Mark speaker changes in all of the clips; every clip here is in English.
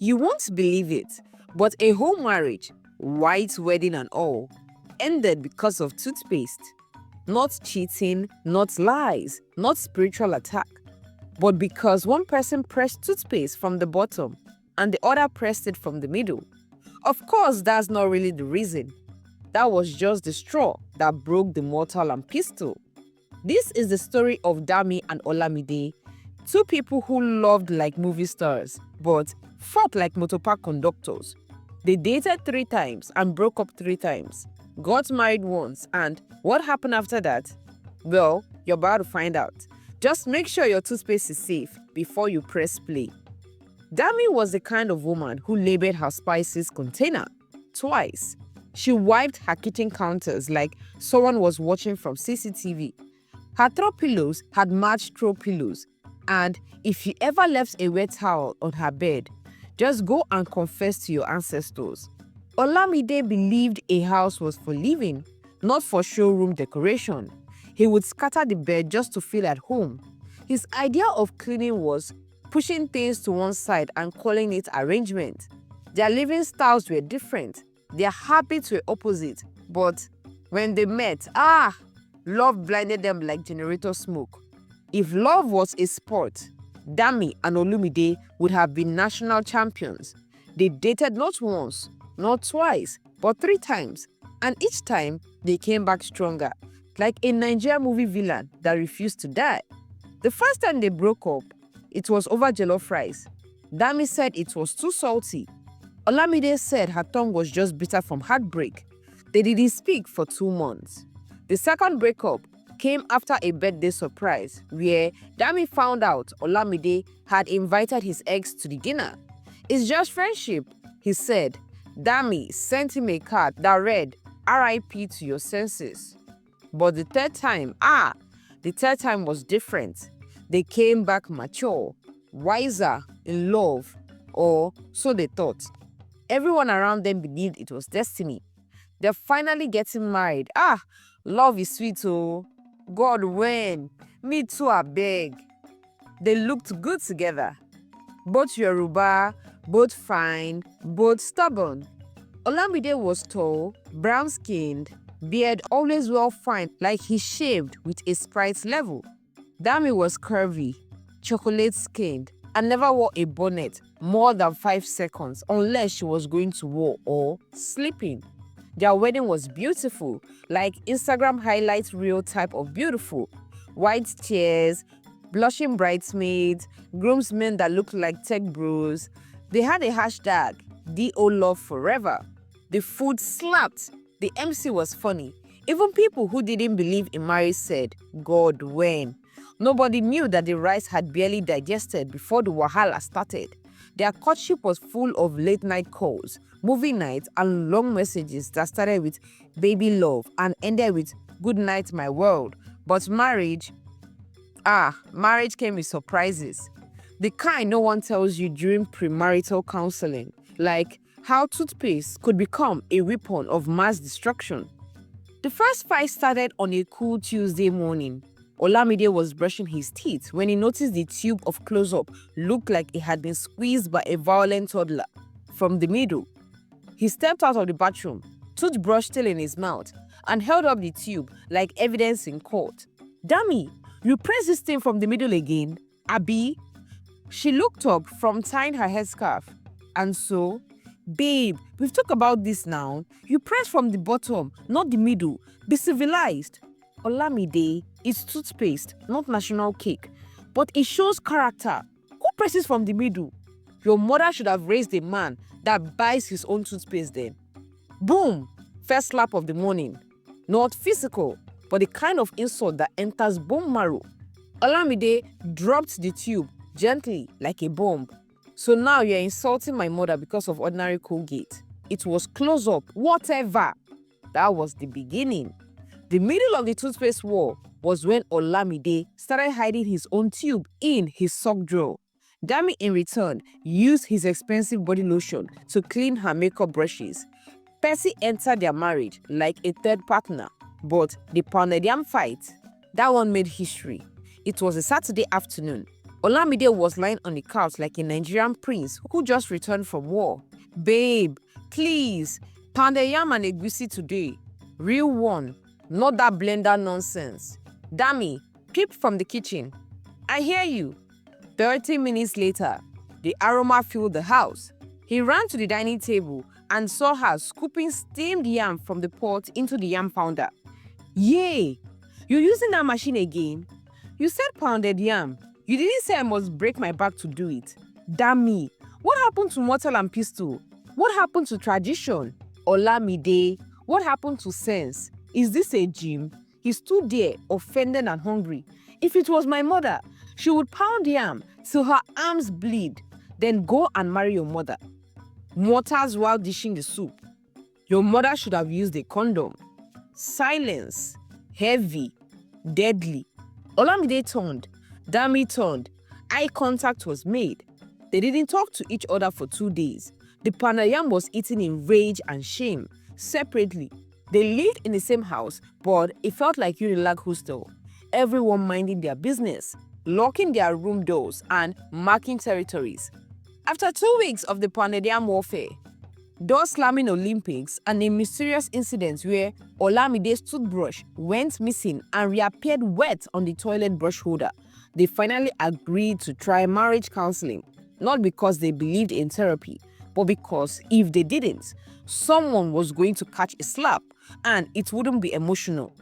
Speaker 1: You won't believe it, but a whole marriage, white wedding and all, ended because of toothpaste. Not cheating, not lies, not spiritual attack, but because one person pressed toothpaste from the bottom and the other pressed it from the middle. Of course, that's not really the reason. That was just the straw that broke the mortar and pestle. This is the story of Dami and Olamide, two people who loved like movie stars, but fought like motorpark conductors. They dated 3 times and broke up 3 times, got married once, and what happened after that? Well, you're about to find out. Just make sure your toothpaste is safe before you press play. Dami was the kind of woman who labeled her spices container twice. She wiped her kitchen counters like someone was watching from CCTV. Her throw pillows had matched throw pillows, and if you ever left a wet towel on her bed, just go and confess to your ancestors. Olamide believed a house was for living, not for showroom decoration. He would scatter the bed just to feel at home. His idea of cleaning was pushing things to one side and calling it arrangement. Their living styles were different. Their habits were opposite. But when they met, love blinded them like generator smoke. If love was a sport, Dami and Olumide would have been national champions. They dated not once, not twice, but 3 times. And each time, they came back stronger, like a Nigerian movie villain that refused to die. The first time they broke up, it was over jollof rice. Dami said it was too salty. Olamide said her tongue was just bitter from heartbreak. They didn't speak for 2 months. The second breakup came after a birthday surprise where Dami found out Olamide had invited his ex to the dinner. It's just friendship, he said. Dami sent him a card that read, RIP to your senses. But the third time was different. They came back mature, wiser, in love, or so they thought. Everyone around them believed it was destiny. They're finally getting married. Love is sweet, oh. God, when? Me too, I beg. They looked good together. Both Yoruba, both fine, both stubborn. Olamide was tall, brown-skinned, beard always well fine, like he shaved with a Sprite level. Dami was curvy, chocolate-skinned, and never wore a bonnet more than 5 seconds unless she was going to war or sleeping. Their wedding was beautiful, like Instagram highlights reel type of beautiful. White chairs, blushing bridesmaids, groomsmen that looked like tech bros. They had a hashtag, DO Love Forever. The food slapped. The MC was funny. Even people who didn't believe in marriage said, God, when? Nobody knew that the rice had barely digested before the wahala started. Their courtship was full of late-night calls, movie nights, and long messages that started with baby love and ended with good night, my world. But marriage came with surprises. The kind no one tells you during premarital counseling, like how toothpaste could become a weapon of mass destruction. The first fight started on a cool Tuesday morning. Olamide was brushing his teeth when he noticed the tube of close-up looked like it had been squeezed by a violent toddler from the middle. He stepped out of the bathroom, toothbrush still in his mouth, and held up the tube like evidence in court. Dami, you press this thing from the middle again, Abi? She looked up from tying her headscarf. And so, babe, we've talked about this now. You press from the bottom, not the middle. Be civilized. Olamide, it's toothpaste, not national cake. But it shows character. Who presses from the middle? Your mother should have raised a man that buys his own toothpaste then. Boom! First slap of the morning. Not physical, but the kind of insult that enters bone marrow. Olamide dropped the tube gently like a bomb. So now you're insulting my mother because of ordinary Colgate. It was close up, whatever. That was the beginning. The middle of the toothpaste war was when Olamide started hiding his own tube in his sock drawer. Dami, in return, used his expensive body lotion to clean her makeup brushes. Percy entered their marriage like a third partner, but the pounded yam fight, that one made history. It was a Saturday afternoon. Olamide was lying on the couch like a Nigerian prince who just returned from war. Babe, please, pounded yam and egusi today. Real one, not that blender nonsense. Dami, peep from the kitchen. I hear you. 30 minutes later, the aroma filled the house. He ran to the dining table and saw her scooping steamed yam from the pot into the yam pounder. Yay! You're using that machine again? You said pounded yam. You didn't say I must break my back to do it. Damn me. What happened to mortar and pestle? What happened to tradition? Olamide, what happened to sense? Is this a gym? He stood there, offended and hungry. If it was my mother, she would pound yam till her arms bleed, then go and marry your mother. Mortars while dishing the soup. Your mother should have used a condom. Silence. Heavy. Deadly. Olamide turned. Dami turned. Eye contact was made. They didn't talk to each other for 2 days. The Panayam was eaten in rage and shame, separately. They lived in the same house, but it felt like Unilag hostel. Everyone minding their business, locking their room doors and marking territories. After 2 weeks of the Panayam warfare, door slamming Olympics and a mysterious incident where Olamide's toothbrush went missing and reappeared wet on the toilet brush holder, they finally agreed to try marriage counseling, not because they believed in therapy, but because if they didn't, someone was going to catch a slap and it wouldn't be emotional.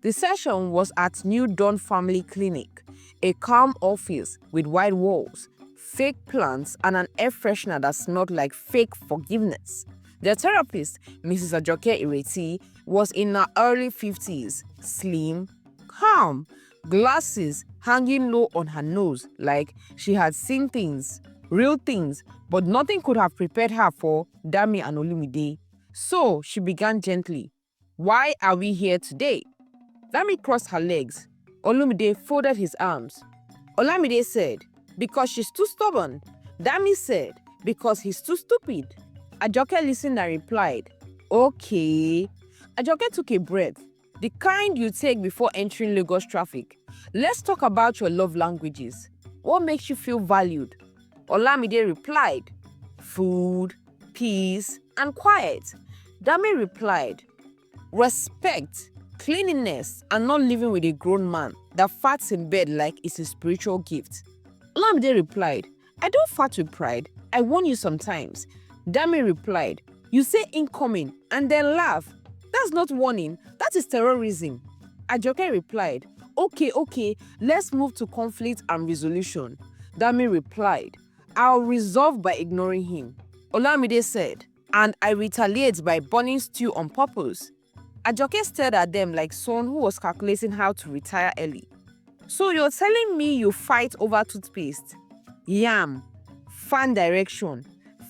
Speaker 1: The session was at New Dawn Family Clinic, a calm office with white walls, fake plants and an air freshener that smelled like fake forgiveness. Their therapist, Mrs. Ajoke Ireti, was in her early 50s, slim, calm, glasses hanging low on her nose like she had seen things, real things, but nothing could have prepared her for Dami and Olumide. So she began gently. Why are we here today? Dami crossed her legs. Olumide folded his arms. Olamide said, because she's too stubborn. Dami said, because he's too stupid. Ajoke listened and replied, okay. Ajoke took a breath, the kind you take before entering Lagos traffic. Let's talk about your love languages. What makes you feel valued? Olamide replied, food, peace, and quiet. Dami replied, respect, cleanliness, and not living with a grown man that farts in bed like it's a spiritual gift. Olamide replied, I don't fart with pride. I warn you sometimes. Dami replied, you say incoming and then laugh. That's not warning, that is terrorism. Ajoke replied, okay, let's move to conflict and resolution. Dami replied, I'll resolve by ignoring him. Olamide said, and I retaliate by burning stew on purpose. Ajoke stared at them like someone who was calculating how to retire early. So you're telling me you fight over toothpaste, yam, fan direction,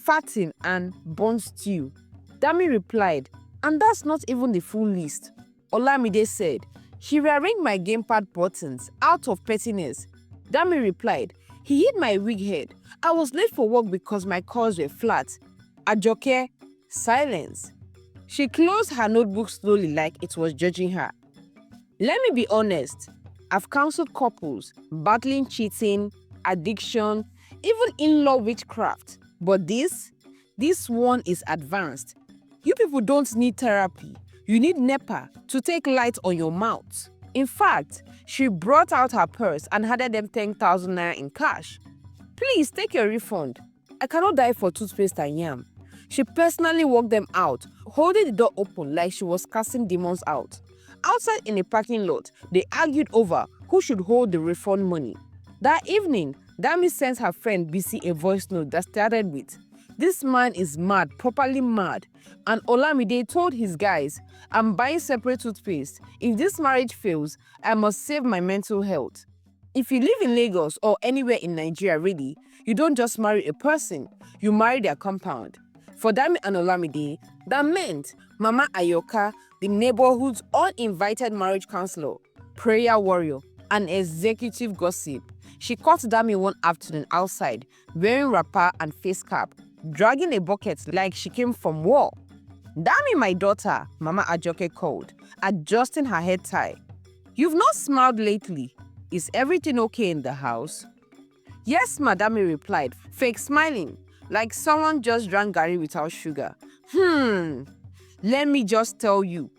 Speaker 1: farting, and burnt stew? Dami replied, and that's not even the full list. Olamide said, he rearranged my gamepad buttons out of pettiness. Dami replied, he hit my wig head. I was late for work because my calls were flat. Ajoke, silence. She closed her notebook slowly like it was judging her. Let me be honest. I've counseled couples battling cheating, addiction, even in-law witchcraft. But this one is advanced. You people don't need therapy. You need NEPA to take light on your mouth. In fact, she brought out her purse and handed them 10,000 naira in cash. Please take your refund. I cannot die for toothpaste and yam. She personally walked them out, holding the door open like she was casting demons out. Outside in a parking lot, they argued over who should hold the refund money. That evening, Dami sent her friend BC a voice note that started with, this man is mad, properly mad. And Olamide told his guys, I'm buying separate toothpaste. If this marriage fails, I must save my mental health. If you live in Lagos or anywhere in Nigeria really, you don't just marry a person, you marry their compound. For Dami and Olamide, that meant Mama Ayoka, the neighborhood's uninvited marriage counselor, prayer warrior, and executive gossip. She caught Dami one afternoon outside, wearing wrapper and face cap, dragging a bucket like she came from war. Dami, my daughter, Mama Ajoke called, adjusting her head tie. You've not smiled lately. Is everything okay in the house? Yes, ma, Dami replied, fake smiling, like someone just drank garri without sugar. Let me just tell you,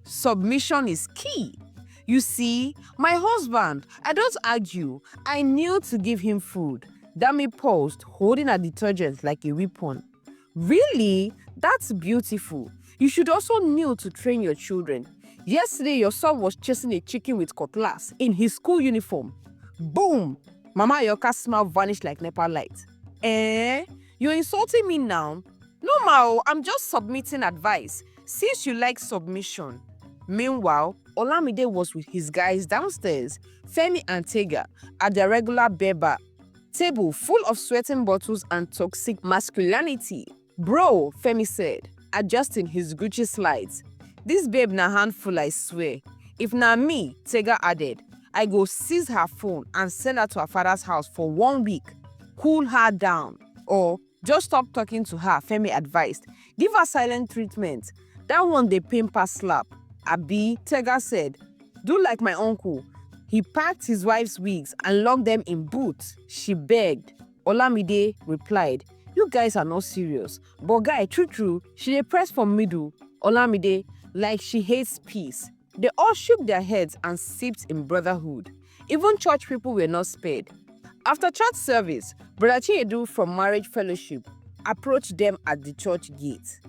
Speaker 1: submission is key. You see, my husband, I don't argue, I kneel to give him food. Dami paused, holding a detergent like a weapon. Really? That's beautiful. You should also kneel to train your children. Yesterday, your son was chasing a chicken with cutlass in his school uniform. Boom! Mama Yoka's smile vanished like NEPA light. You're insulting me now? No, Mao, I'm just submitting advice, since you like submission. Meanwhile, Olamide was with his guys downstairs, Femi and Tega, at their regular bear table full of sweating bottles and toxic masculinity. Bro, Femi said, adjusting his Gucci slides. This babe na handful, I swear. If na me, Tega added, I go seize her phone and send her to her father's house for 1 week. Cool her down. Or just stop talking to her, Femi advised. Give her silent treatment. That one they pimper slap. Abi, Tega said, do like my uncle. He packed his wife's wigs and locked them in boots. She begged. Olamide replied, you guys are not serious. But guy, true, she dey press for middle. Olamide, like she hates peace. They all shook their heads and sipped in brotherhood. Even church people were not spared. After church service, Brother Chiedu from Marriage Fellowship approached them at the church gate.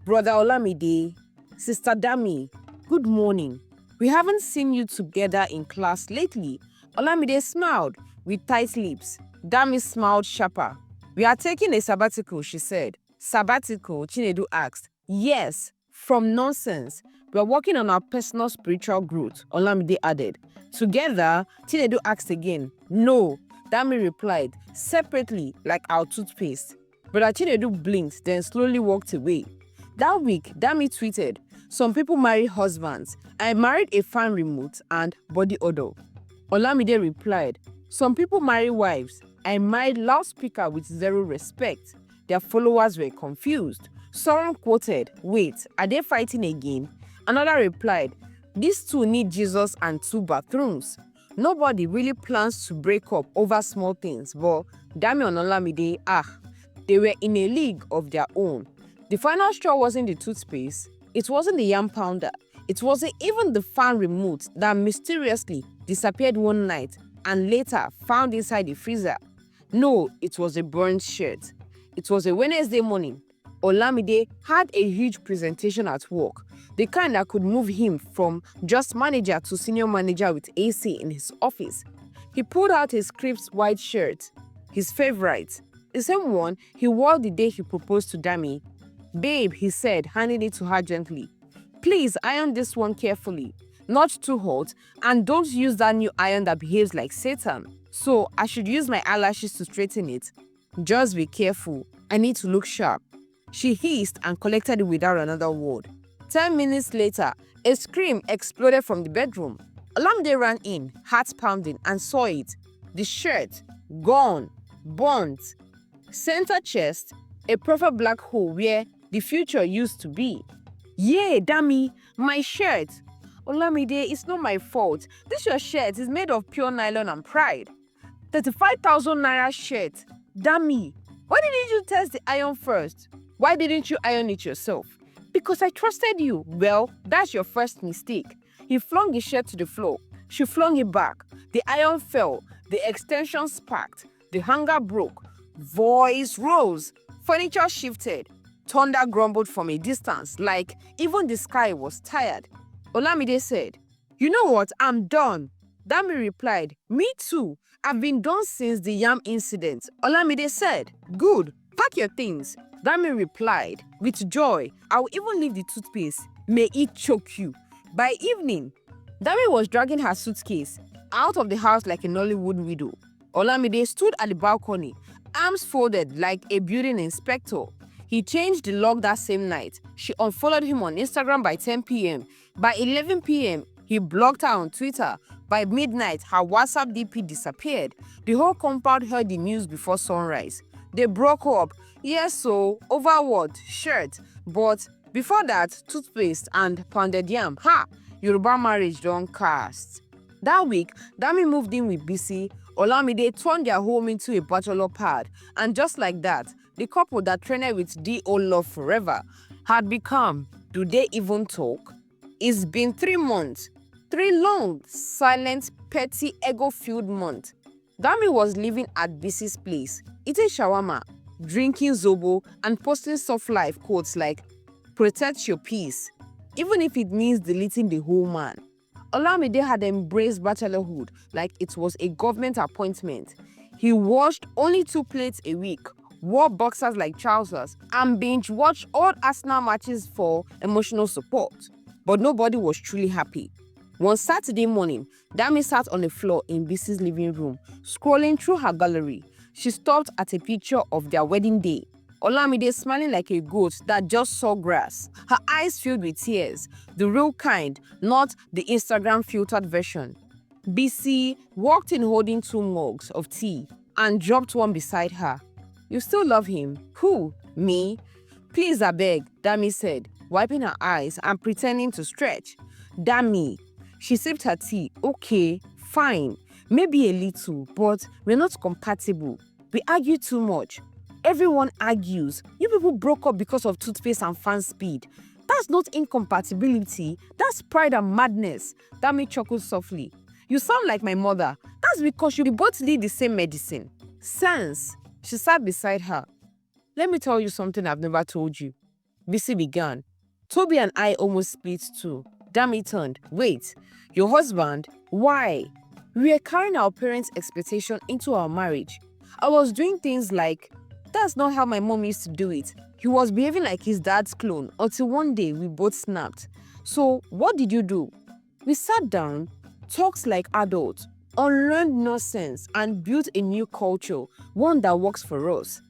Speaker 1: Brother Olamide, Sister Dami, good morning. We haven't seen you together in class lately. Olamide smiled with tight lips. Dami smiled sharper. We are taking a sabbatical, she said. Sabbatical, Chinedu asked. Yes, from nonsense. We are working on our personal spiritual growth, Olamide added. Together, Chinedu asked again. No, Dami replied, separately, like our toothpaste. Brother Chinedu blinked, then slowly walked away. That week, Dami tweeted, some people marry husbands. I married a fan remote and body odor. Olamide replied, some people marry wives. I married loudspeaker with zero respect. Their followers were confused. Someone quoted, wait, are they fighting again? Another replied, these two need Jesus and 2 bathrooms. Nobody really plans to break up over small things, but Dami and Olamide, they were in a league of their own. The final straw wasn't the toothpaste, it wasn't the yam pounder, it wasn't even the fan remote that mysteriously disappeared one night and later found inside the freezer. No, it was a burned shirt. It was a Wednesday morning. Olamide had a huge presentation at work, the kind that could move him from just manager to senior manager with AC in his office. He pulled out his crisp white shirt, his favorite, the same one he wore the day he proposed to Dami. Babe, he said, handing it to her gently. Please iron this one carefully, not too hot, and don't use that new iron that behaves like Satan. So I should use my eyelashes to straighten it. Just be careful, I need to look sharp. She hissed and collected it without another word. 10 minutes later, a scream exploded from the bedroom. Olamide ran in, heart pounding, and saw it. The shirt, gone, burnt. Center chest, a perfect black hole where the future used to be. Yeah, Dami, my shirt. Olamide, it's not my fault. This your shirt is made of pure nylon and pride. 35,000 naira shirt. Dami, why didn't you test the iron first? Why didn't you iron it yourself? Because I trusted you. Well, that's your first mistake. He flung his shirt to the floor. She flung it back. The iron fell. The extension sparked. The hanger broke. Voice rose. Furniture shifted. Thunder grumbled from a distance, like even the sky was tired. Olamide said, you know what? I'm done. Dami replied, me too. I've been done since the yam incident. Olamide said, good. Pack your things. Dami replied, with joy, I'll even leave the toothpaste. May it choke you. By evening, Dami was dragging her suitcase out of the house like a Nollywood widow. Olamide stood at the balcony, arms folded like a building inspector. He changed the lock that same night. She unfollowed him on Instagram by 10 p.m. By 11 p.m., he blocked her on Twitter. By midnight, her WhatsApp DP disappeared. The whole compound heard the news before sunrise. They broke up. Yes, so over what? Shirt. But before that, toothpaste and pounded yam. Yoruba marriage don't cast. That week, Dami moved in with BC. Olamide turned their home into a bachelor pad, and just like that, the couple that trained with D.O. Love Forever had become. Do they even talk? It's been 3 months. 3 long, silent, petty, ego-filled months. Dami was living at Bisi's place, eating shawarma, drinking zobo, and posting soft life quotes like, "Protect your peace," even if it means deleting the whole man. Olamide had embraced bachelorhood like it was a government appointment. He washed only 2 plates a week, wore boxers like trousers, and binge-watched old Arsenal matches for emotional support. But nobody was truly happy. One Saturday morning, Dami sat on the floor in Bisi's living room, scrolling through her gallery. She stopped at a picture of their wedding day. Olamide smiling like a goat that just saw grass. Her eyes filled with tears, the real kind, not the Instagram-filtered version. Bisi walked in holding 2 mugs of tea and dropped one beside her. "You still love him?" "Who? Me?" "Please, I beg," Dami said, wiping her eyes and pretending to stretch. "Dami." She sipped her tea. "Okay, fine. Maybe a little, but we're not compatible. We argue too much. Everyone argues. You people broke up because of toothpaste and fan speed. That's not incompatibility. That's pride and madness." Dami chuckled softly. "You sound like my mother. That's because you both need the same medicine." "Sense." She sat beside her. "Let me tell you something I've never told you." Bisi began. "Toby and I almost split too." Dami turned. "Wait, your husband? Why?" "We were carrying our parents' expectation into our marriage. I was doing things like, that's not how my mom used to do it. He was behaving like his dad's clone until one day we both snapped. So what did you do?" "We sat down, talked like adults, unlearned nonsense, and built a new culture, one that works for us."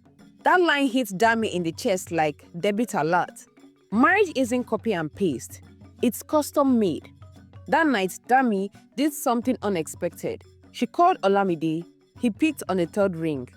Speaker 1: That line hit Dami in the chest like debit alert. Marriage isn't copy and paste. It's custom made. That night, Dami did something unexpected. She called Olamide. He picked on the 3rd ring.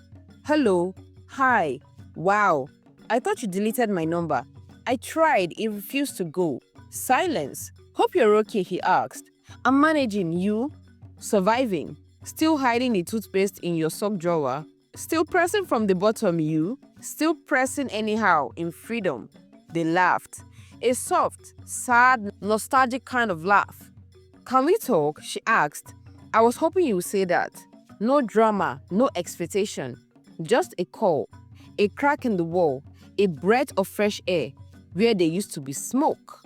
Speaker 1: "Hello. Hi. Wow. I thought you deleted my number." "I tried. It refused to go." Silence. "Hope you're okay," he asked. "I'm managing. You?" "Surviving. Still hiding the toothpaste in your sock drawer. Still pressing from the bottom, you?" "Still pressing anyhow, in freedom." They laughed. A soft, sad, nostalgic kind of laugh. "Can we talk?" she asked. "I was hoping you would say that. No drama, no expectation. Just a call, a crack in the wall, a breath of fresh air where there used to be smoke."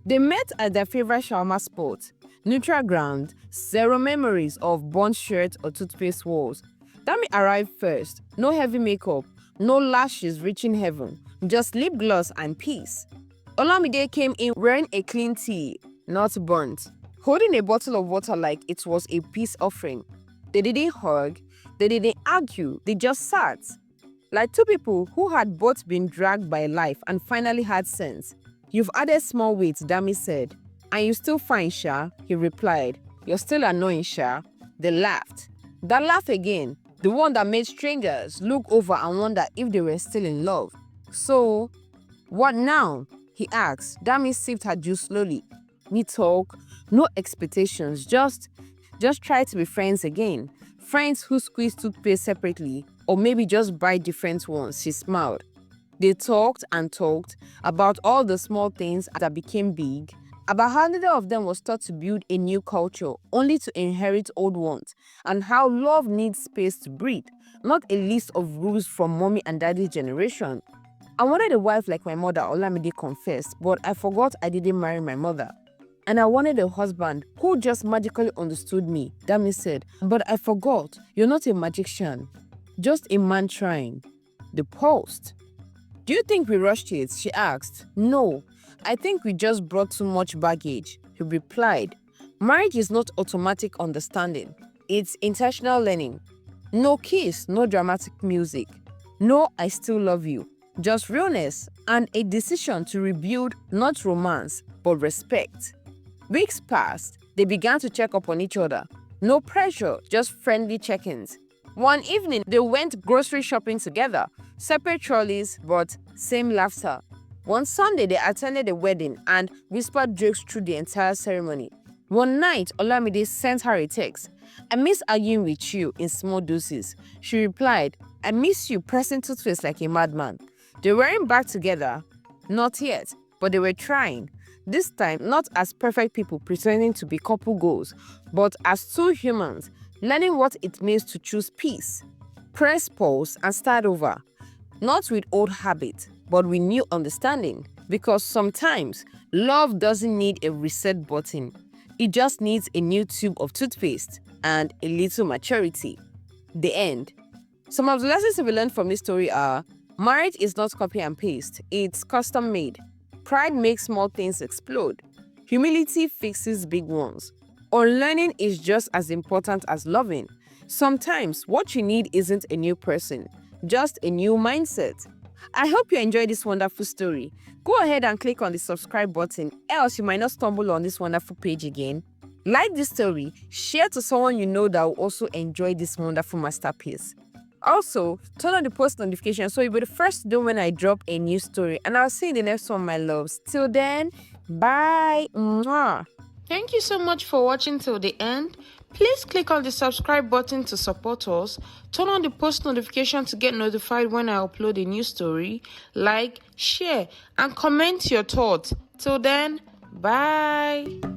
Speaker 1: They met at their favorite shawarma spot. Neutral ground, zero memories of burnt shirt or toothpaste walls. Dami arrived first. No heavy makeup, no lashes reaching heaven, just lip gloss and peace. Olamide came in wearing a clean tee, not burnt, holding a bottle of water like it was a peace offering. They didn't hug, they didn't argue, they just sat. Like 2 people who had both been dragged by life and finally had sense. "You've added small weight," Dami said. "And you still fine, Sha," he replied. "You're still annoying, Sha." They laughed. That laugh again, the one that made strangers look over and wonder if they were still in love. "So, what now?" he asked. Dami sipped her juice slowly. "We talk, no expectations, just try to be friends again. Friends who squeeze toothpaste separately, or maybe just buy different ones." She smiled. They talked and talked about all the small things that became big, about how neither of them was taught to build a new culture, only to inherit old ones, and how love needs space to breathe, not a list of rules from mommy and daddy's generation. "I wanted a wife like my mother," Olamide confessed, "but I forgot I didn't marry my mother. And I wanted a husband who just magically understood me," Dami said. "But I forgot you're not a magician, just a man trying." They paused. "Do you think we rushed it?" she asked. "No, I think we just brought too much baggage," he replied. "Marriage is not automatic understanding. It's intentional learning. No kiss, no dramatic music. No, I still love you. Just realness and a decision to rebuild not romance, but respect." Weeks passed. They began to check up on each other. No pressure, just friendly check-ins. One evening, they went grocery shopping together. Separate trolleys, but same laughter. One Sunday, they attended a wedding and whispered jokes through the entire ceremony. One night, Olamide sent her a text. "I miss arguing with you in small doses." She replied, "I miss you pressing Toothpaste like a madman." They weren't back together. Not yet, but they were trying. This time, not as perfect people pretending to be couple goals, but as two humans learning what it means to choose peace. Press pause and start over. Not with old habits, but with new understanding. Because sometimes, love doesn't need a reset button. It just needs a new tube of toothpaste and a little maturity. The end. Some of the lessons we learned from this story are: marriage is not copy and paste, it's custom made. Pride makes small things explode. Humility fixes big ones. Unlearning is just as important as loving. Sometimes what you need isn't a new person, just a new mindset. I hope you enjoyed this wonderful story. Go ahead and click on the subscribe button, else you might not stumble on this wonderful page again. Like this story, share to someone you know that will also enjoy this wonderful masterpiece. Also, turn on the post notification so you'll be the first to know when I drop a new story. And I'll see you in the next one, my loves. Till then, bye. Mwah.
Speaker 2: Thank you so much for watching till the end. Please click on the subscribe button to support us. Turn on the post notification to get notified when I upload a new story. Like, share, and comment your thoughts. Till then, bye.